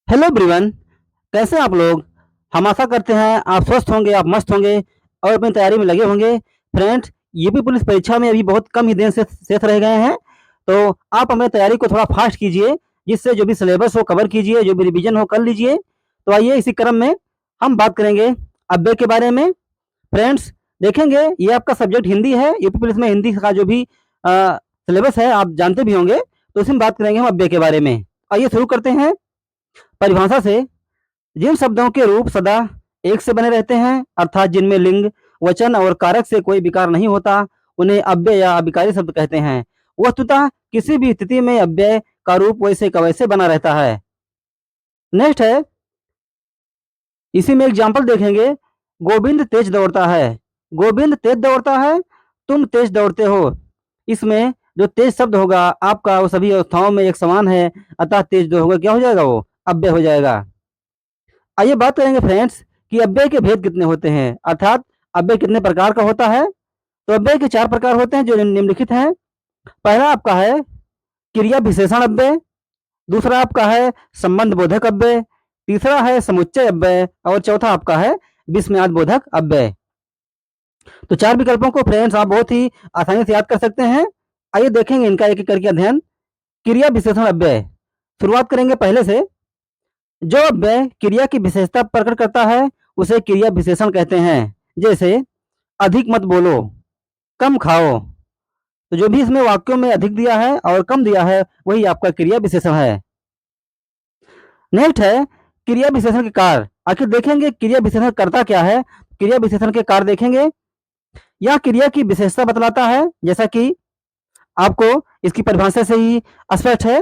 Hello everyone. कैसे हैं आप लोग। हम आशा करते हैं आप स्वस्थ होंगे, आप मस्त होंगे और अपनी तैयारी में लगे होंगे। फ्रेंड्स, यूपी पुलिस परीक्षा में अभी बहुत कम ही दिन से शेष रह गए हैं, तो आप अपनी तैयारी को थोड़ा फास्ट कीजिए, जिससे जो भी सिलेबस हो कवर कीजिए, जो भी रिवीजन हो कर लीजिए। तो आइए इसी क्रम में हम बात करेंगे अव्यय के बारे में। फ्रेंड्स, देखेंगे ये आपका सब्जेक्ट हिंदी है। यूपी पुलिस में हिंदी का जो भी सिलेबस है आप जानते भी होंगे, तो इसमें बात करेंगे हम अव्यय के बारे में। आइए शुरू करते हैं। परिभाषा से, जिन शब्दों के रूप सदा एक से बने रहते हैं, अर्थात जिनमें लिंग, वचन और कारक से कोई विकार नहीं होता, उन्हें अव्यय या अविकारी शब्द कहते हैं। वस्तुतः किसी भी स्थिति में अव्यय का रूप वैसे का वैसे बना रहता है। नेक्स्ट है, इसी में एग्जाम्पल देखेंगे। गोविंद तेज दौड़ता है। गोविंद तेज दौड़ता है, तुम तेज दौड़ते हो। इसमें जो तेज शब्द होगा आपका वो सभी अवस्थाओं में एक समान है, अतः तेज जो होगा क्या हो जाएगा, वो अव्यय हो जाएगा। आइए बात करेंगे फ्रेंड्स कि अव्यय के भेद कितने होते हैं, अर्थात अव्यय कितने प्रकार का होता है। तो अव्यय के 4 प्रकार होते हैं जो निम्नलिखित हैं। पहला आपका है क्रिया विशेषण अव्यय, दूसरा आपका है संबंध बोधक अव्यय, तीसरा है समुच्चय अव्यय और चौथा आपका है विस्मयाद बोधक अव्यय। तो 4 विकल्पों को फ्रेंड्स आप बहुत ही आसानी से याद कर सकते हैं। आइए देखेंगे इनका एक एक करके अध्ययन। क्रिया विशेषण अव्यय, शुरुआत करेंगे पहले से। जो अव्यय क्रिया की विशेषता प्रकट करता है उसे क्रिया विशेषण कहते हैं। जैसे अधिक मत बोलो, कम खाओ। तो जो भी इसमें वाक्यों में अधिक दिया है और कम दिया है वही आपका क्रिया विशेषण है। नेक्स्ट है क्रिया विशेषण के कार्य। आखिर देखेंगे क्रिया विशेषण करता क्या है। क्रिया विशेषण के कार्य देखेंगे। यह क्रिया की विशेषता बतलाता है, जैसा कि आपको इसकी परिभाषा से ही स्पष्ट है।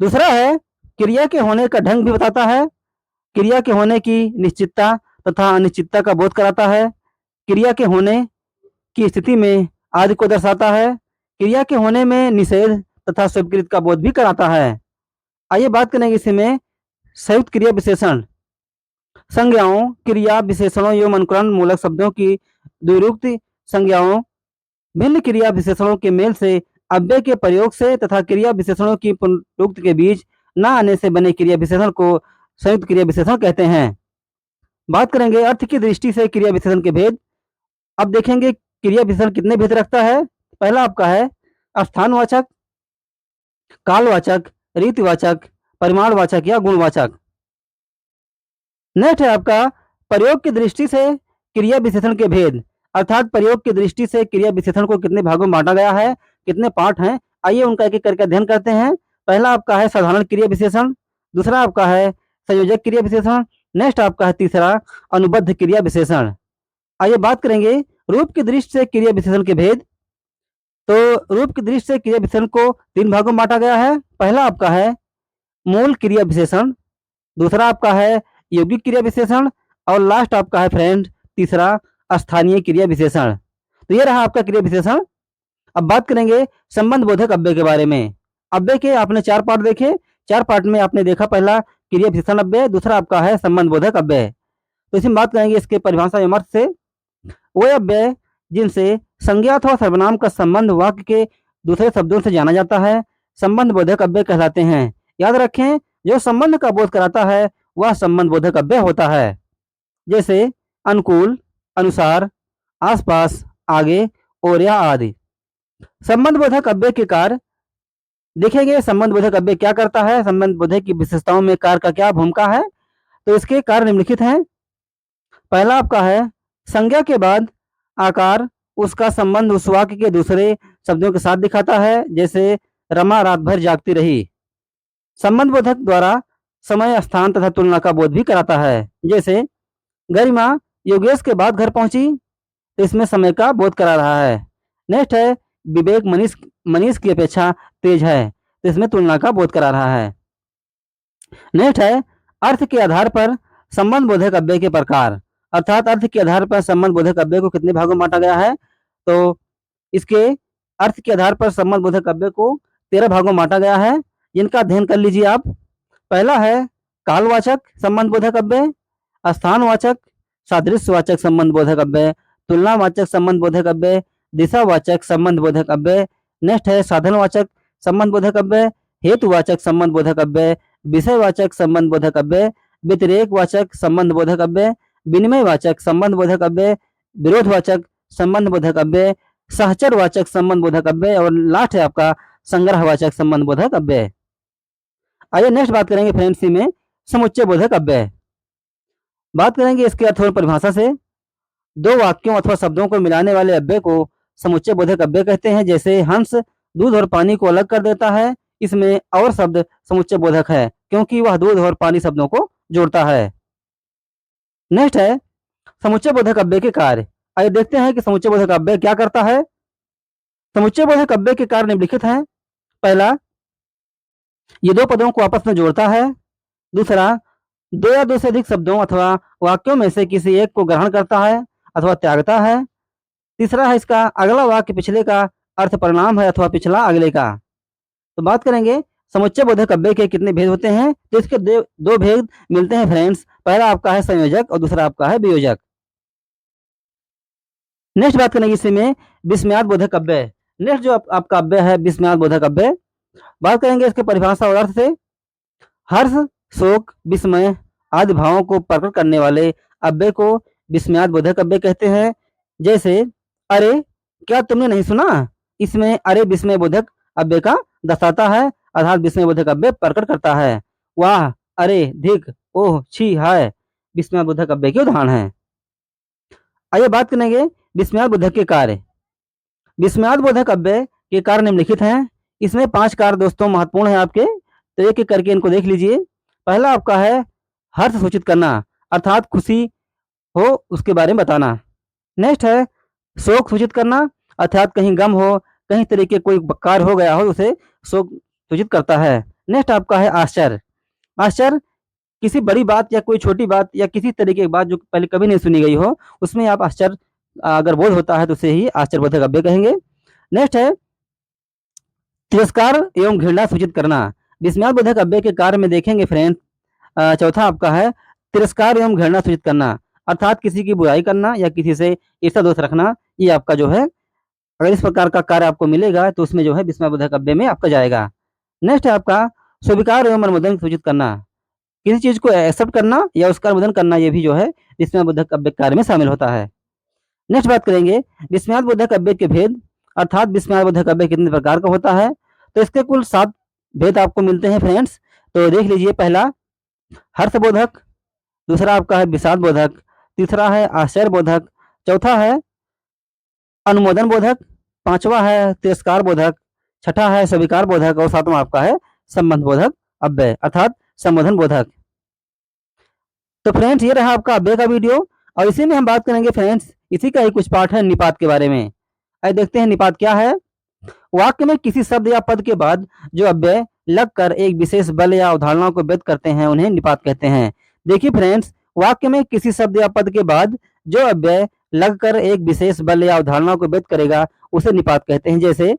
दूसरा है क्रिया के होने का ढंग भी बताता है। क्रिया के होने की निश्चितता तथा अनिश्चितता का बोध कराता है। क्रिया के होने की स्थिति में आदि को दर्शाता है। क्रिया के होने में निषेध तथा स्वीकृत का बोध भी कराता है। आइए बात करेंगे इसमें संयुक्त क्रिया विशेषण। संज्ञाओं, क्रिया विशेषणों एवं अनुकरण मूलक शब्दों की द्विरुक्त संज्ञाओं भिन्न क्रिया विशेषणों के मेल से, अव्यय के प्रयोग से तथा क्रिया विशेषणों की पुनरुक्त के बीच न आने से बने क्रिया विशेषण को संयुक्त क्रिया विशेषण कहते हैं। बात करेंगे अर्थ की दृष्टि से क्रिया विशेषण के भेद। अब देखेंगे क्रिया विशेषण कितने भेद रखता है। पहला आपका है स्थानवाचक, कालवाचक, रीतिवाचक, परिमाणवाचक या गुणवाचक। नेक्स्ट है आपका प्रयोग की दृष्टि से क्रिया विशेषण के भेद, अर्थात प्रयोग की दृष्टि से क्रिया विशेषण को कितने भागों में बांटा गया है, कितने पार्ट हैं। आइए उनका एक एक करके अध्ययन करते हैं। पहला आपका है साधारण क्रिया विशेषण, दूसरा आपका है संयोजक क्रिया विशेषण, नेक्स्ट आपका है तीसरा अनुबद्ध क्रिया विशेषण। आइए बात करेंगे रूप की दृष्टि से क्रिया विशेषण के भेद। तो रूप की दृष्टि से क्रिया विशेषण को 3 भागों में बांटा गया है। पहला आपका है मूल क्रिया विशेषण, दूसरा आपका है यौगिक क्रिया विशेषण और लास्ट आपका है फ्रेंड तीसरा स्थानीय क्रिया विशेषण। तो ये रहा आपका क्रिया विशेषण। अब बात करेंगे संबंध बोधक अव्यय के बारे में। अव्यय के आपने 4 पार्ट देखे। 4 पार्ट में आपने देखा पहला क्रिया विशेषण अव्यय, दूसरा आपका है संबंध बोधक अव्यय। तो इसमें बात करेंगे इसके परिभाषा एवं अर्थ से। वे अव्यय जिनसे संज्ञा अथवा सर्वनाम का संबंध वाक्य के दूसरे शब्दों से जाना जाता है संबंध बोधक अव्यय कहलाते हैं। याद रखें, जो संबंध का बोध कराता है वह संबंध बोधक अव्यय होता है। जैसे अनुकूल, अनुसार, आसपास, आगे और या आदि। संबंध बोधक अव्यय के कार्य देखेंगे। संबंध बोधक अव्यय क्या करता है, संबंध बोधक की विशेषताओं में कार्य का क्या भूमिका है। तो इसके कार्य निम्नलिखित हैं। पहला आपका है संज्ञा के बाद आकार उसका संबंध उस वाक्य के दूसरे शब्दों के साथ दिखाता है। जैसे रमा रात भर जागती रही। संबंध बोधक द्वारा समय, स्थान तथा तुलना का बोध भी कराता है। जैसे गरिमा योगेश के बाद घर पहुंची, तो इसमें समय का बोध करा रहा है। नेक्स्ट है विवेक मनीष मनीष की अपेक्षा तेज है, तो इसमें तुलना का बोध करा रहा है। नेक्स्ट है अर्थ के आधार पर संबंध बोधक अव्यय के प्रकार, अर्थात अर्थ के आधार पर संबंध बोधक अव्यय को कितने भागों में बांटा गया है। तो इसके अर्थ के आधार पर संबंध बोधक अव्यय को 13 भागों में बांटा गया है, जिनका अध्ययन कर लीजिए आप। पहला है कालवाचक संबंध बोधक अव्यय, स्थानवाचक, सादृश्यवाचक संबंध बोधक अव्यय, तुलनावाचक संबंध बोधक अव्यय, दिशावाचक संबंध बोधक अव्यय। नेक्स्ट है साधनवाचक संबंध बोधक अव्यय, हेतुवाचक संबंध बोधक अव्यय, विषयवाचक संबंधबोधक अव्यय, व्यतिरेकवाचक संबंधबोधक अव्यय, विनिमयवाचक संबंधबोधक अव्यय, विरोधवाचक संबंधबोधक अव्यय, सहचरवाचक संबंधबोधक अव्यय और लास्ट है आपका संग्रहवाचक संबंधबोधक अव्यय। आइए नेक्स्ट बात करेंगे फ्रेंड्स में समुच्चय बोधक अव्यय। बात करेंगे इसके अर्थ और परिभाषा से। दो वाक्यों अथवा शब्दों को मिलाने वाले अव्यय को समुच्चय बोधक अव्यय कहते हैं। जैसे हंस दूध और पानी को अलग कर देता है, इसमें और शब्द समुच्चय बोधक है क्योंकि वह दूध और पानी शब्दों को जोड़ता है। नेक्स्ट है समुच्चय बोधक अव्यय के कार्य। आइए देखते हैं कि समुच्चय बोधक अव्यय क्या करता है। समुच्चय बोधक अव्यय के कार्य निम्नलिखित हैं। पहला, ये दो पदों को आपस में जोड़ता है। दूसरा, दो या दो से अधिक शब्दों अथवा वाक्यों में से किसी एक को ग्रहण करता है अथवा त्यागता है। तीसरा है इसका अगला वाक्य पिछले का अर्थ परिणाम है अथवा पिछला अगले का। तो बात करेंगे समुच्चय बोधक अव्यय के कितने भेद होते हैं। तो इसके दो भेद मिलते हैं फ्रेंड्स। पहला आपका है संयोजक और दूसरा आपका है वियोजक। नेक्स्ट बात करेंगे इसी में विस्मयाद बोधक अव्यय। नेक्स्ट जो आपका अव्यय है विस्मयाद बोधक अव्यय। बात करेंगे इसके परिभाषा और अर्थ से। हर्ष, शोक, विस्मय आदि भावों को प्रकट करने वाले अव्यय को विस्मयाद बोधक अव्यय कहते हैं। जैसे अरे क्या तुमने नहीं सुना, इसमें अरे विस्मय बोधक अव्यय का दर्शाता है अर्थात विस्मय बोधक अव्यय प्रकट करता है। वाह, अरे, धिक, ओह, छी, हाय विस्मय बोधक अव्यय के उदाहरण है। आइए बात करेंगे विस्मयाद बोधक के कार्य। विस्मयाद बोधक अव्यय के कार्य निम्नलिखित हैं। इसमें 5 कार्य दोस्तों महत्वपूर्ण है आपके, तो एक एक करके इनको देख लीजिए। पहला आपका है हर्ष सूचित करना अर्थात खुशी हो उसके बारे में बताना। नेक्स्ट है शोक सूचित करना अर्थात कहीं गम हो, कहीं तरीके कोई कार्य हो गया हो उसे शोक सूचित करता है। नेक्स्ट आपका है आश्चर्य। आश्चर्य किसी बड़ी बात या कोई छोटी बात या किसी तरीके की बात जो पहले कभी नहीं सुनी गई हो उसमें आप आश्चर्य अगर बोध होता है तो उसे ही आश्चर्यबोधक अव्यय कहेंगे। नेक्स्ट है तिरस्कार एवं घृणा सूचित करना। विस्मयाद बोधक अव्यय के कार्य में देखेंगे फ्रेंड्स। चौथा आपका है तिरस्कार एवं घृणा सूचित करना अर्थात किसी की बुराई करना या किसी से ईर्ष्या दोष रखना। ये आपका जो है अगर इस प्रकार का कार्य आपको मिलेगा तो उसमें जो है विस्मय बोधक अव्यय में आपका जाएगा। नेक्स्ट है आपका स्वीकार एवं अनुमोदन सूचित करना। किसी चीज को एक्सेप्ट करना या उसका अनुमोदन करना ये भी जो है विस्मय बोधक अव्यय कार्य में शामिल होता है। नेक्स्ट बात करेंगे विस्मयाद बोधक अव्यय के भेद अर्थात विस्मयाद बोधक अव्यय कितने प्रकार का होता है। तो इसके कुल 7 भेद आपको मिलते हैं फ्रेंड्स। तो देख लीजिए। पहला हर्षबोधक, दूसरा आपका है विषाद बोधक, तीसरा है आश्चर्य बोधक, चौथा है अनुमोदन बोधक, पांचवा है तिरस्कार बोधक, छठा है स्वीकार बोधक और सातवां आपका है संबंध बोधक अव्यय अर्थात संबोधन बोधक। तो फ्रेंड्स ये रहा आपका अव्यय का वीडियो और इसी में हम बात करेंगे फ्रेंड्स इसी का ही कुछ पार्ट है निपात के बारे में। आइए देखते हैं निपात क्या है। वाक्य में किसी शब्द या पद के बाद जो अव्यय लगकर एक विशेष बल या अवधारणा को व्यक्त करते हैं उन्हें निपात कहते हैं। देखिए फ्रेंड्स वाक्य में किसी शब्द या पद के बाद जो अव्यय लगकर एक विशेष बल या अवधारणा को व्यक्त करेगा उसे निपात कहते हैं। जैसे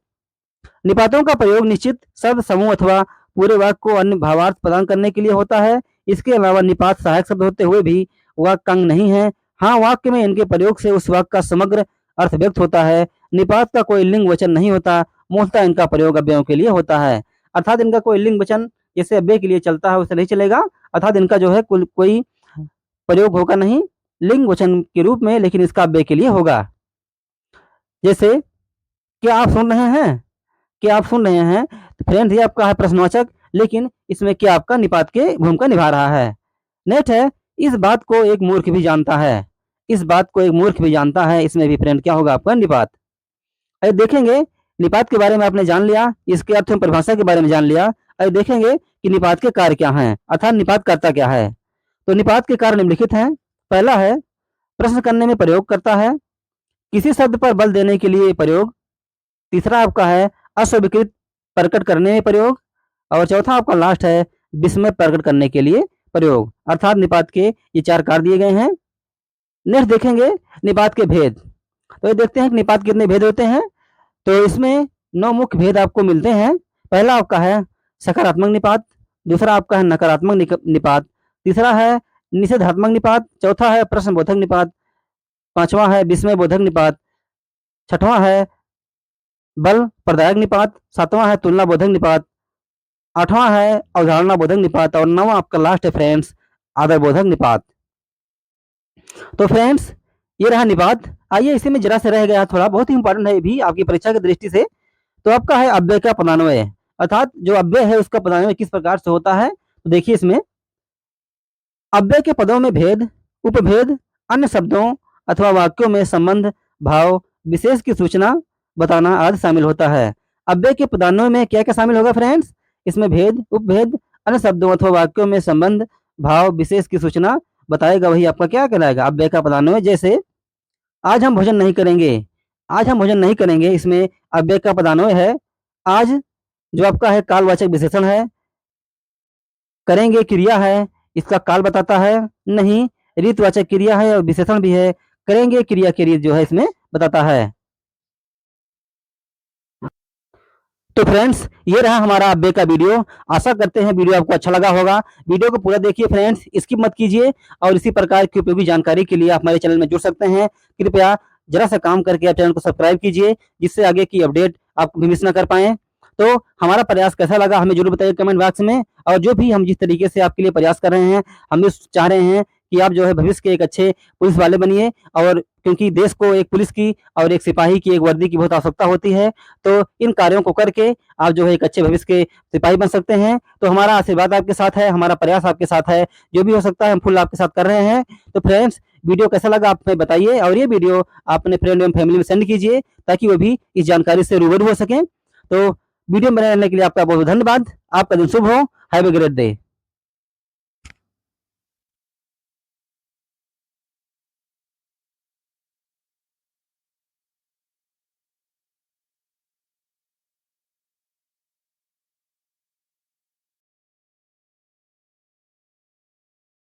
निपातों का प्रयोग निश्चित शब्द समूह अथवा पूरे वाक्य को अन्य भावार्थ प्रदान करने के लिए होता है। इसके अलावा निपात सहायक शब्द होते हुए भी वाक्य अंग नहीं है। हाँ, वाक्य में इनके प्रयोग से उस वाक्य का समग्र अर्थ व्यक्त होता है। निपात का कोई लिंग वचन नहीं होता, मूलतः इनका प्रयोग अव्ययों के लिए होता है अर्थात इनका कोई लिंग वचन जैसे अव्यय के लिए चलता है उसे नहीं चलेगा अर्थात इनका जो है कोई प्रयोग होगा नहीं लिंग वचन के रूप में, लेकिन इसका अव्यय के लिए होगा। जैसे क्या आप सुन रहे हैं, क्या आप सुन रहे हैं। तो फ्रेंड्स ये आपका है प्रश्नवाचक, लेकिन इसमें क्या आपका निपात के भूमिका निभा रहा है। नेक्स्ट है इस बात को एक मूर्ख भी जानता है। इस बात को एक मूर्ख भी जानता है, इसमें भी फ्रेंड क्या होगा आपका निपात। अब देखेंगे निपात के बारे में आपने जान लिया, इसके अर्थ में परिभाषा के बारे में जान लिया। अब देखेंगे कि निपात के कार्य क्या हैं अर्थात निपात करता क्या है। तो निपात के कार्य निम्नलिखित हैं। पहला है प्रश्न करने में प्रयोग करता है, किसी शब्द पर बल देने के लिए प्रयोग। तीसरा आपका है अस्वीकृत प्रकट करने में प्रयोग और चौथा आपका लास्ट है विस्मय प्रकट करने के लिए प्रयोग अर्थात निपात के ये 4 कार्य दिए गए हैं। नेक्स्ट देखेंगे निपात के भेद। तो ये देखते हैं कि निपात कितने भेद होते हैं। तो इसमें 9 मुख्य भेद आपको मिलते हैं। पहला आपका है सकारात्मक निपात, दूसरा आपका है नकारात्मक निपात, तीसरा है निषेधात्मक निपात, चौथा है प्रश्नबोधक निपात, पांचवा है विस्मय बोधक निपात, छठवां है बल प्रदायक निपात, सातवां है तुलना बोधक निपात, 8वां है अवधारणाबोधक निपात और 9वां आपका लास्ट है फ्रेंड्स आदरबोधक निपात। तो फ्रेंड्स ये रहा निपात। आइए इसी में जरा से रह गया थोड़ा, बहुत ही इंपॉर्टेंट है ये भी आपकी परीक्षा की दृष्टि से। तो आपका है अव्यय का पदान्वय, अर्थात जो अव्यय है उसका पदान्वय किस प्रकार से होता है। तो देखिए इसमें अव्यय के पदों में भेद, उपभेद, अन्य शब्दों अथवा वाक्यों में संबंध, भाव, विशेष की सूचना बताना आदि शामिल होता है। अव्यय के पदान्वय में क्या क्या शामिल होगा फ्रेंड्स, इसमें भेद, उपभेद, अन्य शब्दों अथवा वाक्यों में संबंध, भाव, विशेष की सूचना बताएगा, वही आपका क्या कहलाएगा अव्यय का पदान्वय। जैसे आज हम भोजन नहीं करेंगे, आज हम भोजन नहीं करेंगे, इसमें अव्यय का पदान्वय है आज, जो आपका है कालवाचक विशेषण है। करेंगे क्रिया है, इसका काल बताता है, नहीं रीतवाचक क्रिया है और विशेषण भी है, करेंगे क्रिया की रीत जो है इसमें बताता है। तो फ्रेंड्स ये रहा हमारा अव्यय का वीडियो। आशा करते हैं वीडियो आपको अच्छा लगा होगा। वीडियो को पूरा देखिए फ्रेंड्स, स्किप मत कीजिए और इसी प्रकार की उपयोगी जानकारी के लिए आप हमारे चैनल में जुड़ सकते हैं। कृपया जरा सा काम करके आप चैनल को सब्सक्राइब कीजिए, जिससे आगे की अपडेट आप कभी मिस ना कर पाएँ। तो हमारा प्रयास कैसा लगा हमें जरूर बताइए कमेंट बॉक्स में। और जो भी हम जिस तरीके से आपके लिए प्रयास कर रहे हैं, हम भी चाह रहे हैं कि आप जो है भविष्य के एक अच्छे पुलिस वाले बनिए, और क्योंकि देश को एक पुलिस की और एक सिपाही की एक वर्दी की बहुत आवश्यकता होती है। तो इन कार्यों को करके आप जो है एक अच्छे भविष्य के सिपाही बन सकते हैं। तो हमारा आशीर्वाद आपके साथ है, हमारा प्रयास आपके साथ है, जो भी हो सकता है हम फुल आपके साथ कर रहे हैं। तो फ्रेंड्स वीडियो कैसा लगा आप हमें बताइए, और ये वीडियो आप अपने फ्रेंड एवं फैमिली में सेंड कीजिए, ताकि वो भी इस जानकारी से रूबरू हो सकें। तो वीडियो में रहने के लिए आपका बहुत धन्यवाद। आपका दिन शुभ हो। Have a great day.